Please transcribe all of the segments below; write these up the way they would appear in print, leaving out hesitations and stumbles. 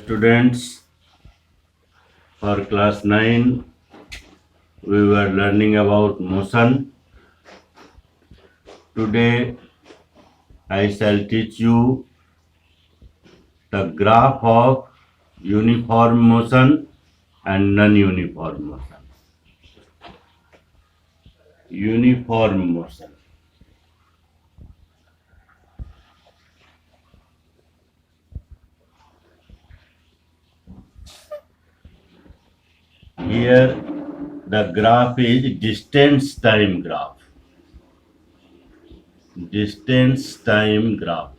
Students, for class 9 we were learning about motion. Today I shall teach you the graph of uniform motion and non-uniform motion. Uniform motion. Here the graph is distance time graph. Distance time graph.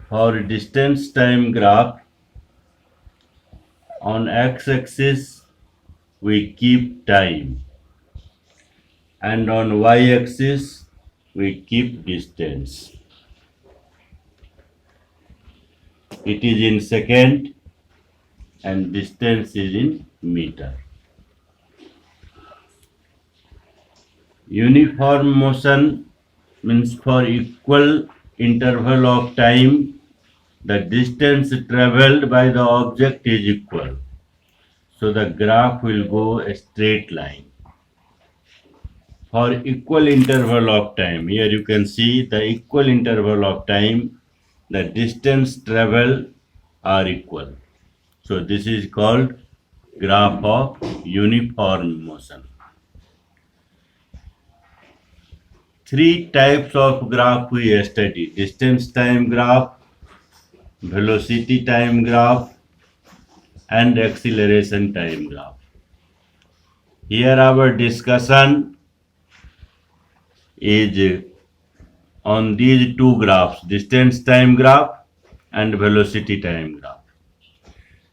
For distance time graph, on x-axis we keep time and on y-axis we keep distance. It is in second and distance is in meter. Uniform motion means for equal interval of time the distance traveled by the object is equal. So the graph will go a straight line. For equal interval of time, here you can see the equal interval of time, the distance traveled are equal. So this is called graph of uniform motion. Three types of graph we study: distance time graph, velocity time graph, and acceleration time graph. Here our discussion is on these two graphs, distance time graph and velocity time graph.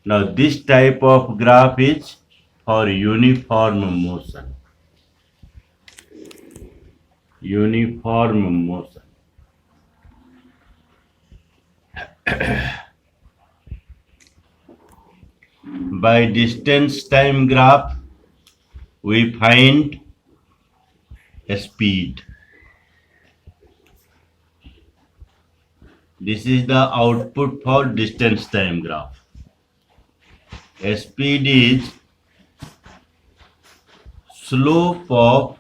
Now this type of graph is for uniform motion. Uniform motion. By distance time graph, we find a speed. This is the output for distance time graph. A speed is slope of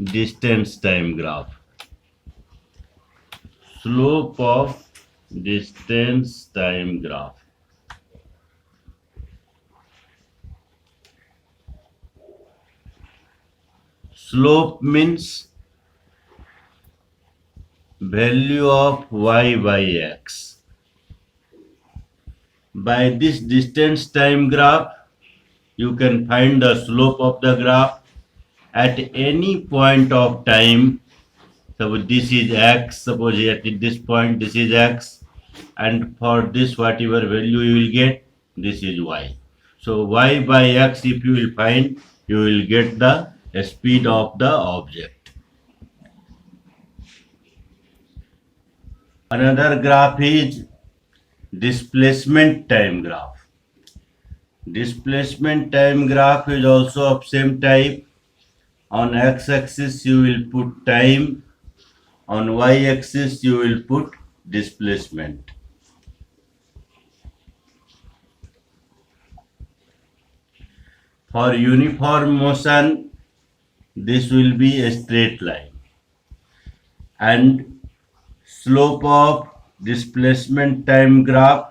distance time graph. Slope of distance time graph. Slope means value of y by x. By this distance time graph, you can find the slope of the graph at any point of time. So this is x, suppose at this point this is x, and for this whatever value you will get, this is y. So y by x if you will find, you will get the speed of the object. Another graph is displacement time graph. Displacement time graph is also of same type. On x-axis you will put time, on y-axis you will put displacement. For uniform motion, this will be a straight line, and slope of displacement time graph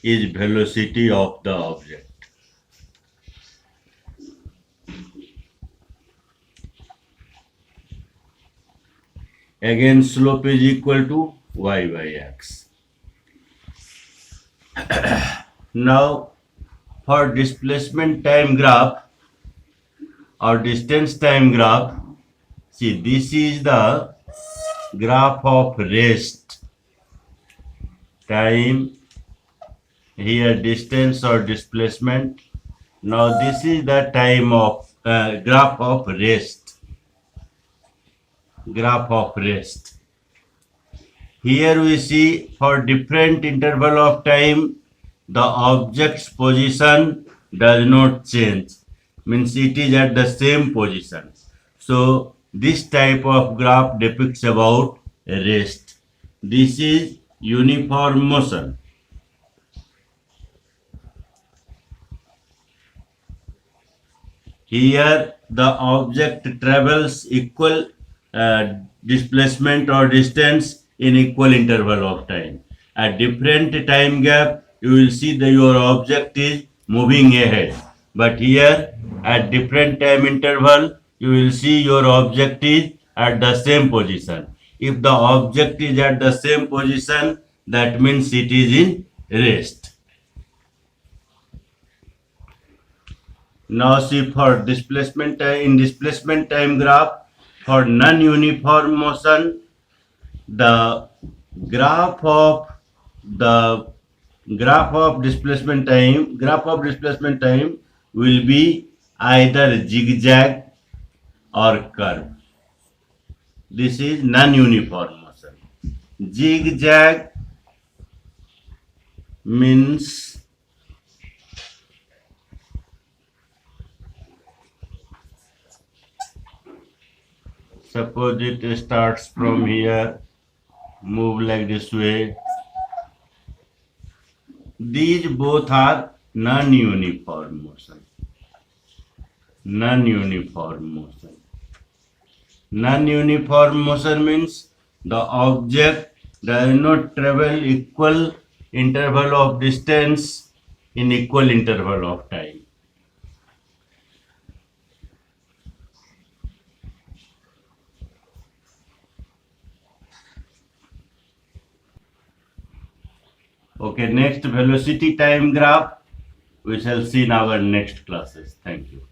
is velocity of the object. Again, slope is equal to y by x. Now, for displacement time graph or distance time graph, see, this is the graph of rest time, here distance or displacement. Now this is the time of graph of rest. Graph of rest. Here we see for different interval of time, the object's position does not change. Means it is at the same position. So this type of graph depicts about rest. This is uniform motion. Here the object travels equal displacement or distance in equal interval of time. At different time gap, you will see that your object is moving ahead. But here at different time interval, you will see your object is at the same position. If the object is at the same position, that means it is in rest. Now see for displacement time, in displacement time graph, for non-uniform motion, the graph of displacement time will be either zigzag or curve. This is non-uniform motion. Zigzag means suppose it starts from here, move like this way. These both are non-uniform motion. Non-uniform motion. Non-uniform motion means the object does not travel equal interval of distance in equal interval of time. Okay, next velocity time graph we shall see in our next classes. Thank you.